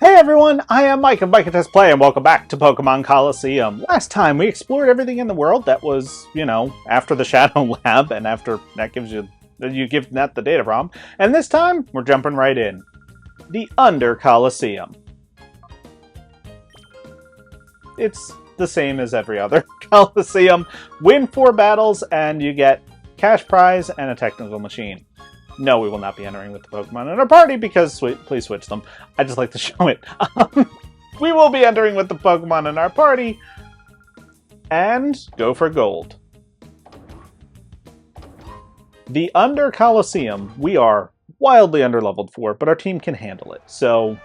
Hey everyone, I am Mike of Mike Test Play, and welcome back to Pokemon Colosseum. Last time we explored everything in the world that was, after the Shadow Lab, and after that you give Net the data from. And this time, we're jumping right in. The Under Colosseum. It's the same as every other Colosseum. Win 4 battles, and you get cash prize and a technical machine. No, we will not be entering with the Pokemon in our party because, please switch them. I just like to show it. We will be entering with the Pokemon in our party and go for gold. The Under Colosseum, we are wildly underleveled for, but our team can handle it. So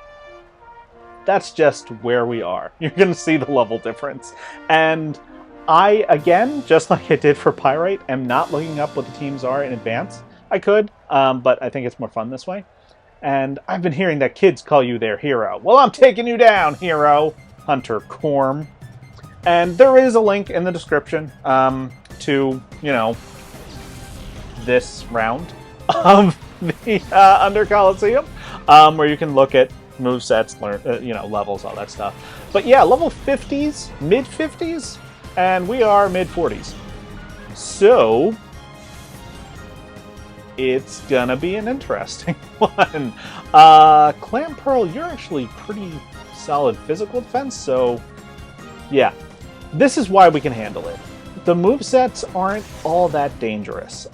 that's just where we are. You're going to see the level difference. And I, again, just like I did for Pyrite, am not looking up what the teams are in advance. I could, but I think it's more fun this way. And I've been hearing that kids call you their hero. Well, I'm taking you down, hero! Hunter Corm. And there is a link in the description to, this round of the Under Colosseum, where you can look at movesets, learn, levels, all that stuff. But yeah, level 50s, mid-50s, and we are mid-40s. So it's gonna be an interesting one. Clamp Pearl, you're actually pretty solid physical defense, so yeah. This is why we can handle it. The movesets aren't all that dangerous.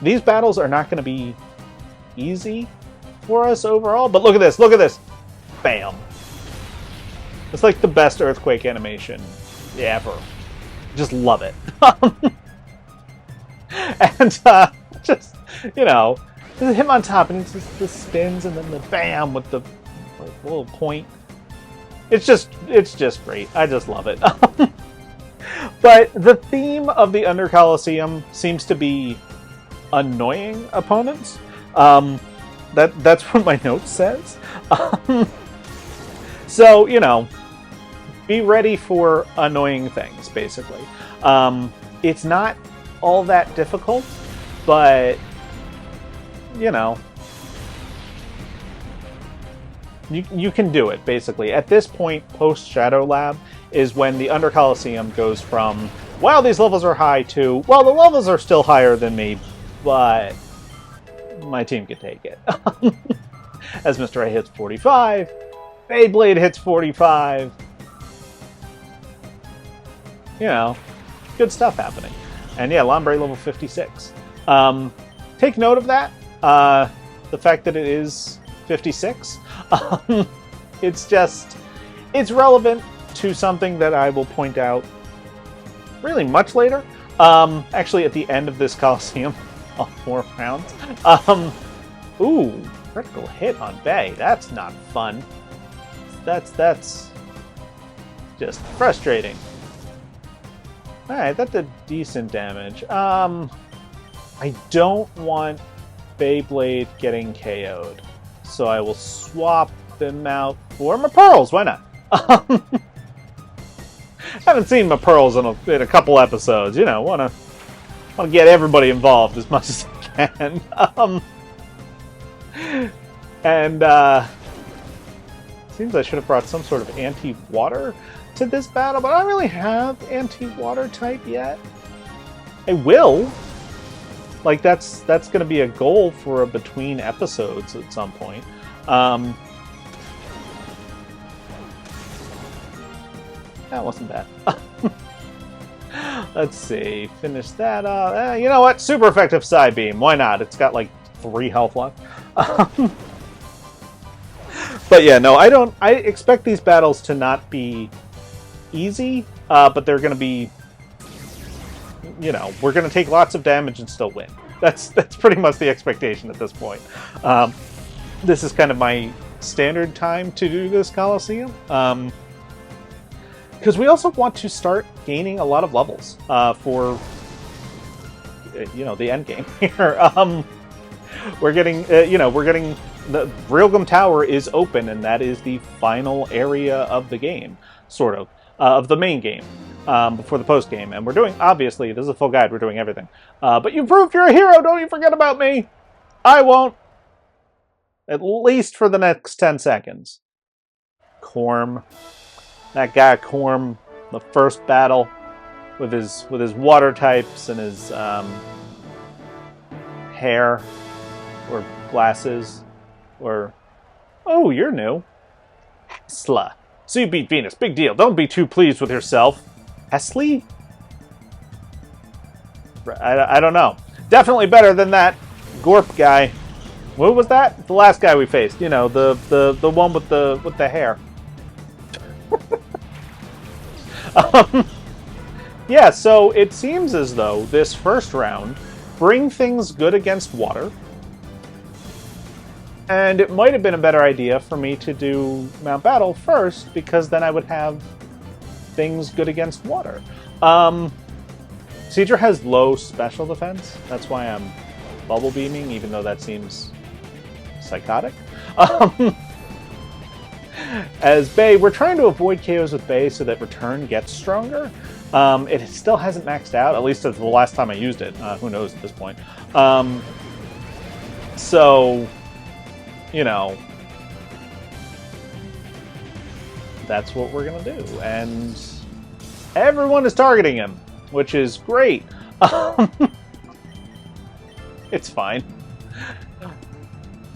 These battles are not gonna be easy for us overall, but look at this, look at this! Bam! It's like the best Earthquake animation ever. Just love it. And just, him on top, and it's just the spins, and then the bam with the little point. It's just great. I just love it. But the theme of the Under Colosseum seems to be annoying opponents. That's what my note says. So, be ready for annoying things, basically. It's not all that difficult, but you can do it, basically. At this point, post-Shadow Lab, is when the Under Colosseum goes from, wow, these levels are high, to, well, the levels are still higher than me, but my team can take it. As Mr. A hits 45, Beyblade hits 45. Good stuff happening. And yeah, Lombre level 56. Take note of that. The fact that it is 56. It's relevant to something that I will point out really much later. Actually, at the end of this Colosseum, all 4 rounds. Ooh, critical hit on Bay. That's not fun. That's just frustrating. Alright, that did decent damage. I don't want Beyblade getting KO'd, so I will swap them out for my Pearls. Why not? Haven't seen my Pearls in a couple episodes. Want to get everybody involved as much as I can. Seems I should have brought some sort of anti-water to this battle, but I don't really have anti-water type yet. I will. Like, that's going to be a goal for between episodes at some point. That wasn't bad. Let's see. Finish that up. You know what? Super effective side beam. Why not? It's got like 3 health left. But yeah, no, I expect these battles to not be easy, but they're going to be, we're going to take lots of damage and still win. That's pretty much the expectation at this point. This is kind of my standard time to do this Colosseum, because we also want to start gaining a lot of levels for, the end game here. We're getting, the Realgum Tower is open, and that is the final area of the game, sort of the main game, before the post game. And we're doing, obviously, this is a full guide, we're doing everything. But you proved you're a hero, don't you forget about me! I won't. At least for the next 10 seconds. Corm. That guy Corm, the first battle with his water types and his hair or glasses or oh, you're new. Hesla. So you beat Venus. Big deal. Don't be too pleased with yourself. Hesley? I don't know. Definitely better than that Gorp guy. What was that? The last guy we faced. You know, the one with the hair. Yeah, so it seems as though this first round bring things good against water. And it might have been a better idea for me to do Mount Battle first, because then I would have things good against water. Seadra has low special defense. That's why I'm bubble beaming, even though that seems psychotic. As Bay, we're trying to avoid KOs with Bay so that return gets stronger. It still hasn't maxed out, at least as the last time I used it. Who knows at this point. So, you know, that's what we're going to do. And everyone is targeting him, which is great. It's fine.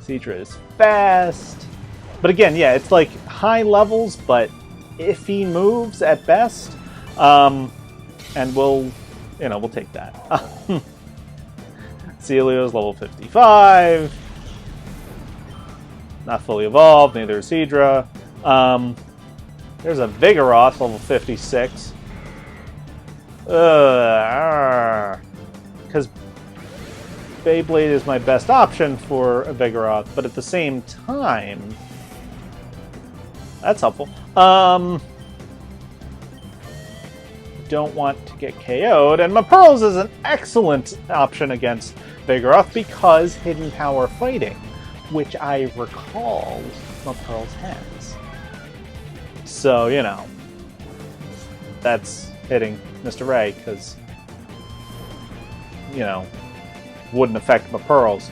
Seadra is fast. But again, yeah, it's like high levels, but iffy moves at best. And we'll take that. Celio's level 55. Not fully evolved, neither is Seadra. There's a Vigoroth, level 56. Because Beyblade is my best option for a Vigoroth, but at the same time... That's helpful. Don't want to get KO'd, and Mapearls is an excellent option against Vigoroth because Hidden Power Fighting, which I recall Mapearls has. So, you know, that's hitting Mr. Ray, because, you know, wouldn't affect Mapearls.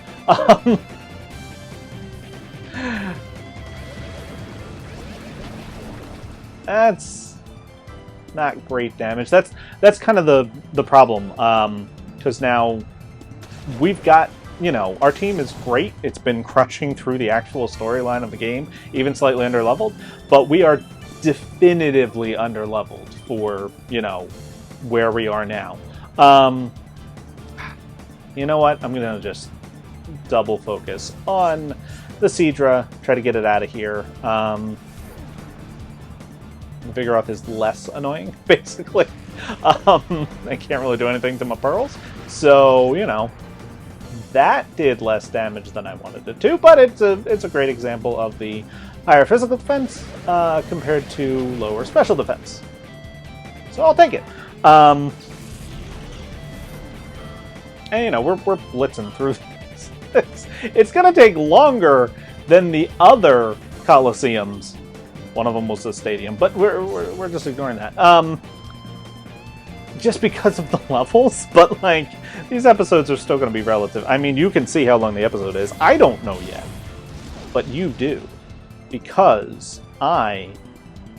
That's not great damage. That's kind of the problem, because now we've got, you know, our team is great. It's been crushing through the actual storyline of the game, even slightly underleveled, but we are definitively underleveled for, you know, where we are now. You know what? I'm going to just double focus on the Seadra, try to get it out of here. Vigoroth is less annoying, basically. I can't really do anything to Mapearls. So, you know, that did less damage than I wanted it to, but it's a great example of the higher physical defense compared to lower special defense. So I'll take it. And, you know, we're blitzing through this. It's going to take longer than the other Colosseums. One of them was a stadium, but we're just ignoring that. Just because of the levels, but like these episodes are still going to be relative. I mean, you can see how long the episode is. I don't know yet, but you do, because I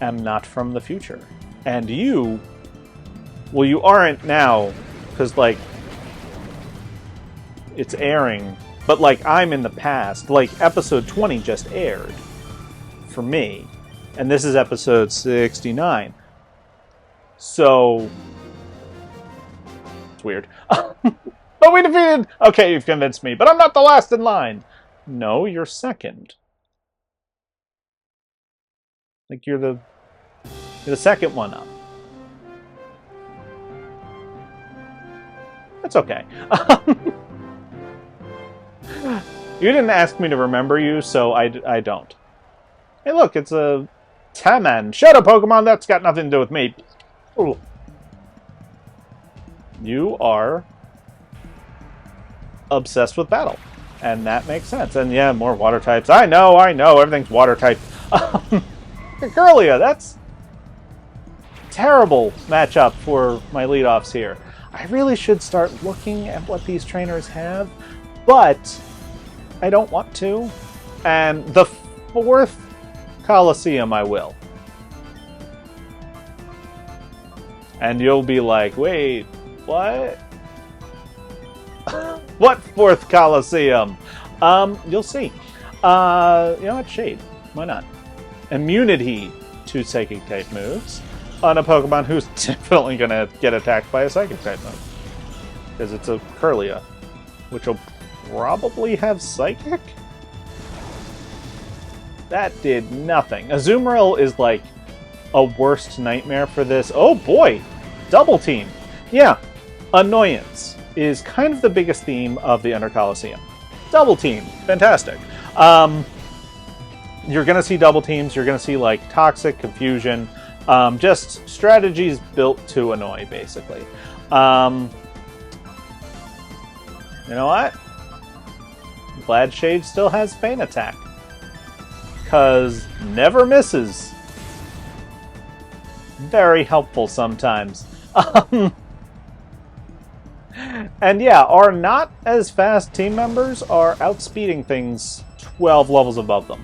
am not from the future, and you, well, you aren't now, because like it's airing, but like I'm in the past. Like episode 20 just aired for me. And this is episode 69. So, it's weird. But we defeated... Okay, you've convinced me, but I'm not the last in line. No, you're second. Like, you're the second one up. That's okay. You didn't ask me to remember you, so I don't. Hey, look, it's a... Taman. Shut up, Pokemon. That's got nothing to do with me. Ooh. You are obsessed with battle. And that makes sense. And yeah, more water types. I know. Everything's water type. Curlia, that's terrible matchup for my leadoffs here. I really should start looking at what these trainers have, but I don't want to. And the fourth Colosseum I will. And you'll be like, wait, what? What 4th Colosseum? You'll see. You know what? Shade. Why not? Immunity to Psychic type moves on a Pokemon who's definitely going to get attacked by a Psychic type move. Because it's a Curlia, which will probably have Psychic? That did nothing. Azumarill is like a worst nightmare for this. Oh boy! Double team! Yeah, annoyance is kind of the biggest theme of the Under Colosseum. Double team. Fantastic. You're going to see double teams. You're going to see like toxic confusion. Just strategies built to annoy, basically. You know what? I'm glad Shade still has Feint Attack. Because never misses. Very helpful sometimes. And yeah, our not as fast team members are outspeeding things 12 levels above them.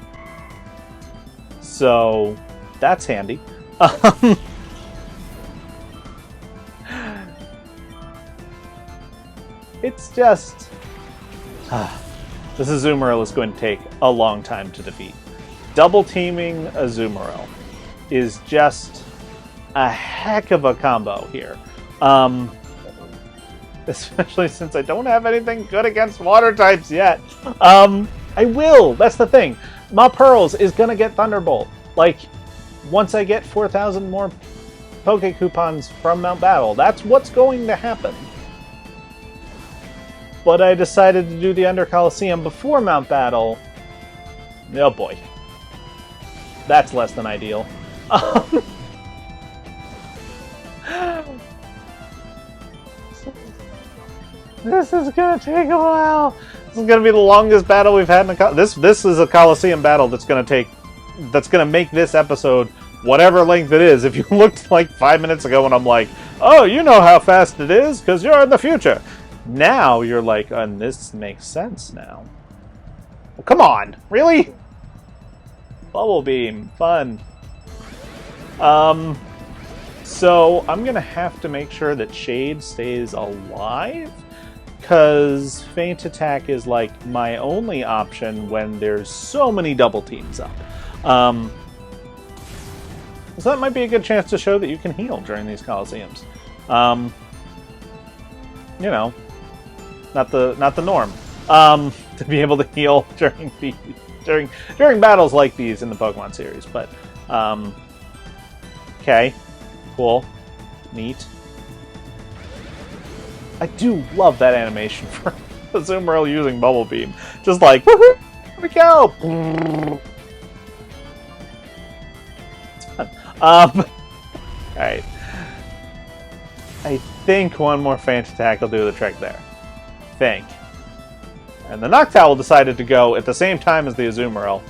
So that's handy. It's just... this Azumarill is going to take a long time to defeat. Double teaming Azumarill is just a heck of a combo here. Especially since I don't have anything good against water types yet. I will! That's the thing. My Pearls is going to get Thunderbolt. Like, once I get 4,000 more Poke Coupons from Mount Battle. That's what's going to happen. But I decided to do the Under Colosseum before Mount Battle. Oh boy. That's less than ideal. This is gonna take a while. This is gonna be the longest battle we've had in a this is a Colosseum battle that's gonna make this episode whatever length it is. If you looked like 5 minutes ago and I'm like, oh, you know how fast it is because you're in the future. Now you're like, and this makes sense now. Well, come on, really? Bubble Beam, fun. So I'm gonna have to make sure that Shade stays alive, because Feint Attack is like my only option when there's so many double teams up. So that might be a good chance to show that you can heal during these Colosseums. You know, not the norm. To be able to heal during battles like these in the Pokemon series, but okay, cool, neat. I do love that animation for Azumarill using Bubble Beam. Just like, woohoo, here we go! It's fun. Alright. I think one more Feint Attack will do the trick there. Think. And the Noctowl decided to go at the same time as the Azumarill,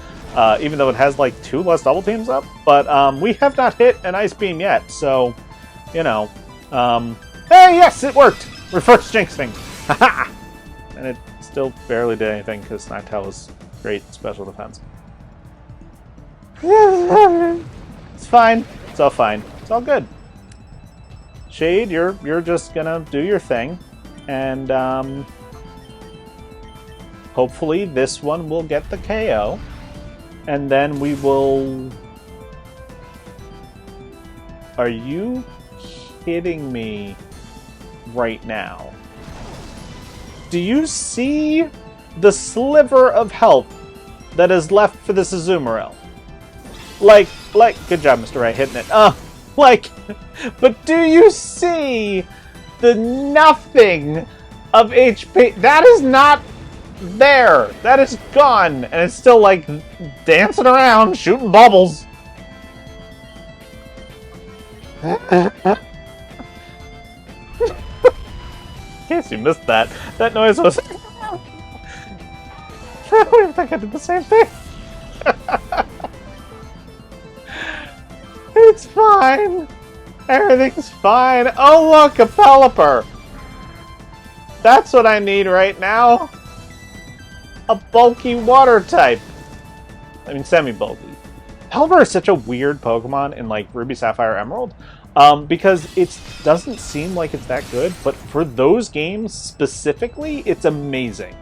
even though it has like 2 less double teams up. But we have not hit an Ice Beam yet, so, you know. Hey, yes, it worked! Reverse Jinxing! Haha! And it still barely did anything because Noctowl is great special defense. It's fine. It's all fine. It's all good. Shade, you're just gonna do your thing, and hopefully this one will get the KO, and then we will... Are you kidding me right now? Do you see the sliver of health that is left for this Azumarill? Like, good job, Mr. Right, hitting it. But do you see the nothing of HP? That is not there. That is gone. And it's still, like, dancing around, shooting bubbles. In case you missed that, that noise was... I think I did the same thing. It's fine. Everything's fine. Oh, look, a Pelipper. That's what I need right now. A bulky water type. I mean, semi-bulky. Pelipper is such a weird Pokemon in like Ruby, Sapphire, Emerald, because it doesn't seem like it's that good, but for those games specifically, it's amazing.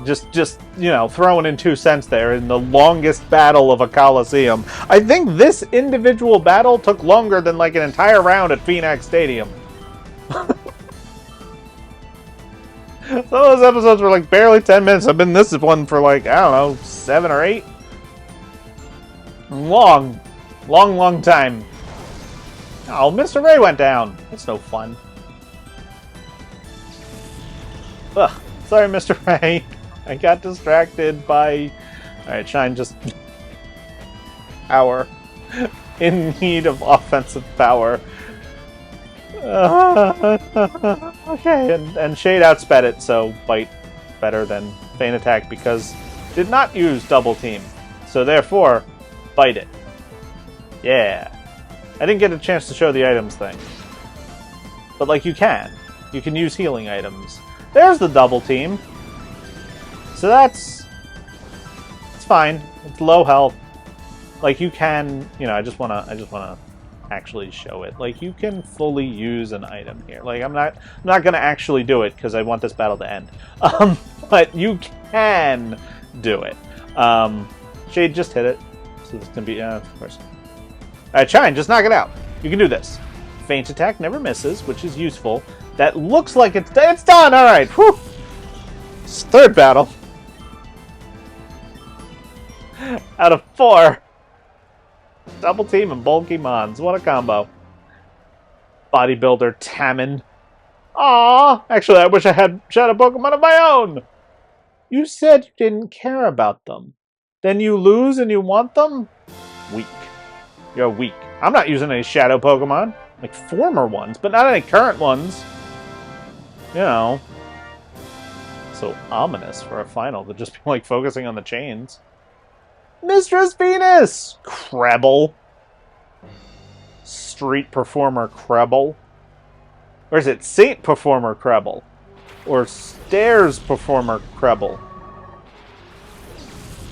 Just you know, throwing in 2 cents there in the longest battle of a Colosseum. I think this individual battle took longer than like an entire round at Phoenix Stadium. Some of those episodes were like barely 10 minutes. I've been this one for like, I don't know, 7 or 8. Long time. Oh, Mr. Ray went down. That's no fun. Ugh. Sorry, Mr. Ray. I got distracted by... Alright, Shine just... Power. In need of offensive power. Okay, and Shade outsped it, so Bite better than Feint Attack because did not use Double Team. So therefore, Bite it. Yeah. I didn't get a chance to show the items thing. But like you can. You can use healing items. There's the Double Team. So it's fine. It's low health. Like you can, you know, I just wanna actually show it. Like you can fully use an item here. Like I'm not gonna actually do it because I want this battle to end. But you can do it. Shade just hit it, so this can be of course. Alright, Shine, just knock it out. You can do this. Feint Attack never misses, which is useful. That looks like it's done. All right, whew. Third battle. Out of 4. Double Team and bulky Mons. What a combo. Bodybuilder Tammin. Aww. Actually, I wish I had Shadow Pokemon of my own. You said you didn't care about them. Then you lose and you want them? Weak. You're weak. I'm not using any Shadow Pokemon. Like former ones, but not any current ones. You know. So ominous for a final to just be like focusing on the chains. Mistress Venus! Krebel. Street Performer Krebel. Or is it Saint Performer Krebel? Or Stairs Performer Krebel?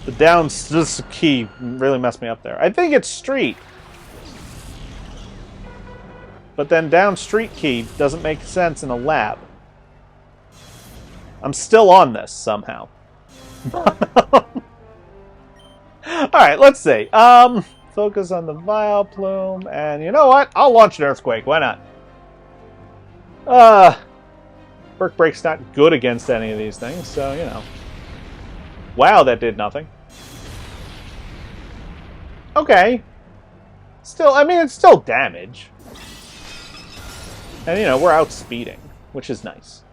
The down this key really messed me up there. I think it's Street. But then down Street key doesn't make sense in a lab. I'm still on this somehow. Alright, let's see. Focus on the Vileplume, and you know what? I'll launch an Earthquake. Why not? Perk Break's not good against any of these things, so, you know. Wow, that did nothing. Okay. Still, I mean, it's still damage. And, you know, we're outspeeding, which is nice.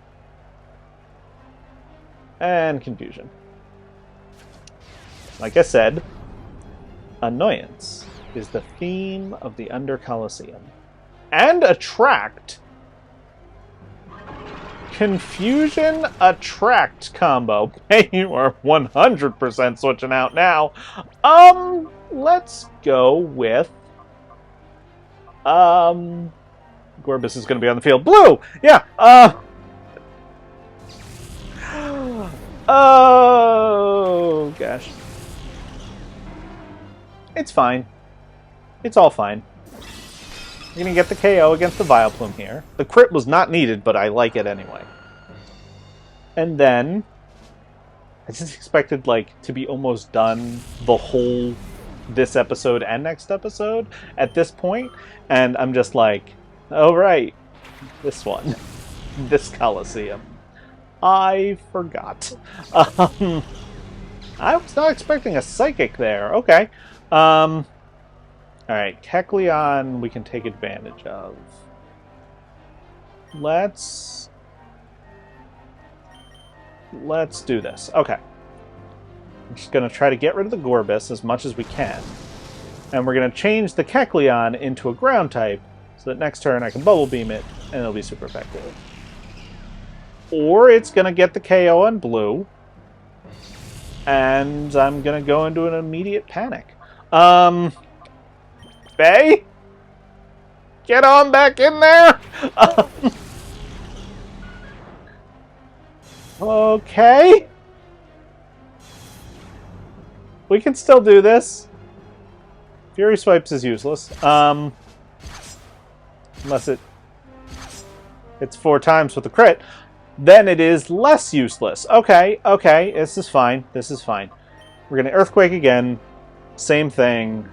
And confusion. Like I said, annoyance is the theme of the Under Colosseum. And attract. Confusion attract combo. Hey, you are 100% switching out now. Let's go with Gorbis is going to be on the field. Blue! Yeah, oh, gosh. It's fine. It's all fine. You're going to get the KO against the Vileplume here. The crit was not needed, but I like it anyway. And then I just expected, like, to be almost done the whole this episode and next episode at this point. And I'm just like, oh, right. This one. This Colosseum. I forgot. I was not expecting a Psychic there. Okay. Alright, Kecleon we can take advantage of. Let's do this. Okay. I'm just going to try to get rid of the Gorbis as much as we can. And we're going to change the Kecleon into a ground type so that next turn I can Bubble Beam it and it'll be super effective. Or it's going to get the KO on blue. And I'm going to go into an immediate panic. Bay? Get on back in there! Okay. We can still do this. Fury Swipes is useless. Unless it's 4 times with a crit. Then it is less useless. Okay, okay. This is fine. This is fine. We're going to Earthquake again. Same thing.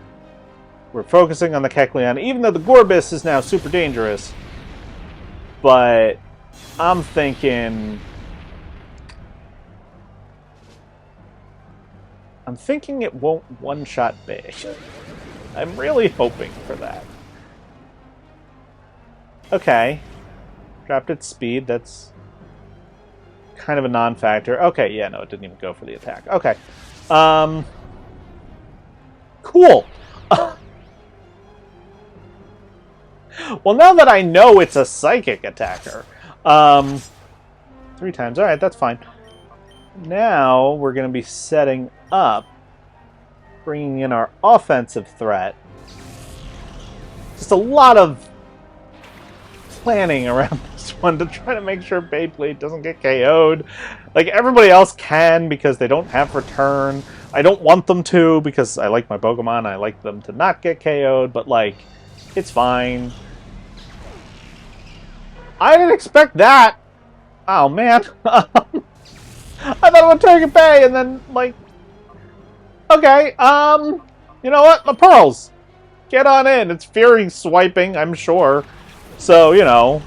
We're focusing on the Kecleon, even though the Gorbis is now super dangerous. But I'm thinking it won't one-shot big. I'm really hoping for that. Okay. Dropped its speed. That's kind of a non-factor. Okay, yeah, no, it didn't even go for the attack. Okay. Cool. Well, now that I know it's a psychic attacker, 3 times. All right, that's fine. Now we're going to be setting up, bringing in our offensive threat. Just a lot of planning around this one to try to make sure Beyblade doesn't get KO'd. Like, everybody else can because they don't have return. I don't want them to because I like my Pokemon. I like them to not get KO'd, but, like, it's fine. I didn't expect that! Oh, man. I thought it would target Bay, and then, like... Okay, you know what? My pearls! Get on in. It's Fury Swiping, I'm sure. So, you know...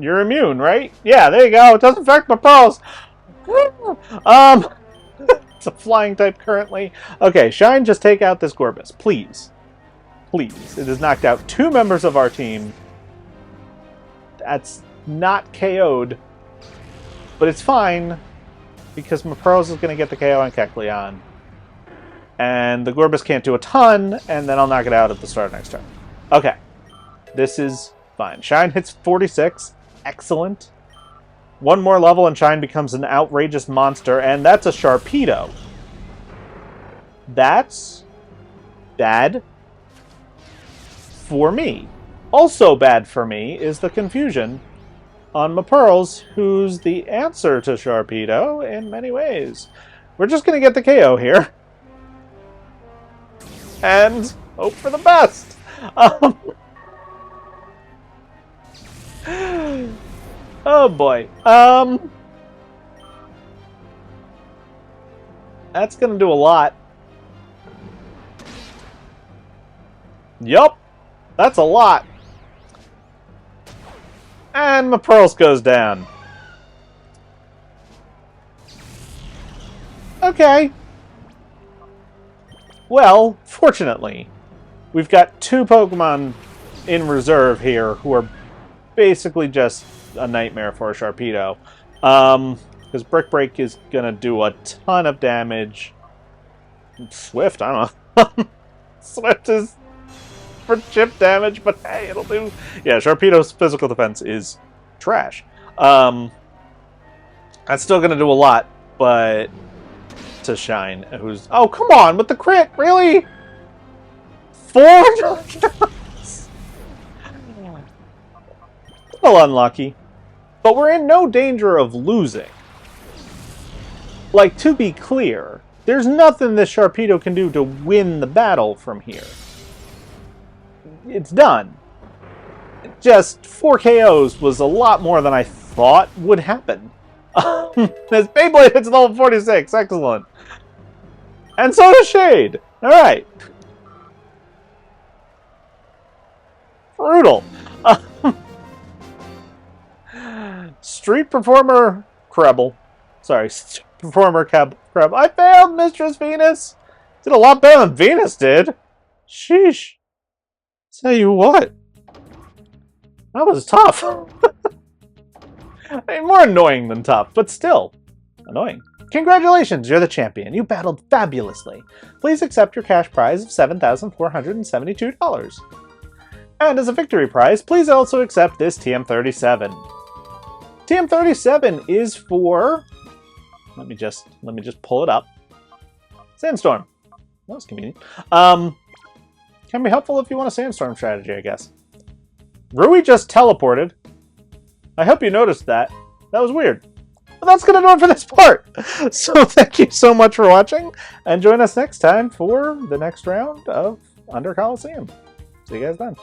You're immune, right? Yeah, there you go. It doesn't affect my pearls! It's a flying type currently. Okay, Shine, just take out this Gorbis. Please. Please. It has knocked out 2 members of our team. That's not KO'd. But it's fine, because my Pearls is going to get the KO on Kecleon. And the Gorbis can't do a ton, and then I'll knock it out at the start of next turn. Okay. This is fine. Shine hits 46. Excellent. 1 more level and Shine becomes an outrageous monster, and that's a Sharpedo. That's bad for me. Also bad for me is the confusion on my Pearls, who's the answer to Sharpedo in many ways. We're just going to get the KO here. And hope for the best. Oh boy. That's going to do a lot. Yup. That's a lot. And my Pearls goes down. Okay. Well, fortunately, we've got 2 Pokemon in reserve here who are basically just a nightmare for a Sharpedo. Because Brick Break is going to do a ton of damage. Swift, I don't know. Swift is for chip damage, but hey, it'll do. Yeah, Sharpedo's physical defense is trash. That's still going to do a lot, but to Shine, who's... Oh, come on, with the crit, really? 4 knockdowns? Well, unlucky. But we're in no danger of losing. Like, to be clear, there's nothing this Sharpedo can do to win the battle from here. It's done. Just 4 KOs was a lot more than I thought would happen. This Beyblade hits level 46. Excellent. And so does Shade. Alright. Brutal. Street Performer Krebel. Sorry, Street Performer Krebel. I failed, Mistress Venus. Did a lot better than Venus did. Sheesh. Tell you what. That was tough. I mean, more annoying than tough, but still annoying. Congratulations, you're the champion. You battled fabulously. Please accept your cash prize of $7,472. And as a victory prize, please also accept this TM37. TM37 is for... Let me just pull it up. Sandstorm. That was convenient. Can be helpful if you want a Sandstorm strategy, I guess. Rui just teleported. I hope you noticed that. That was weird. But that's going to do it for this part. So thank you so much for watching, and join us next time for the next round of Under Colosseum. See you guys then.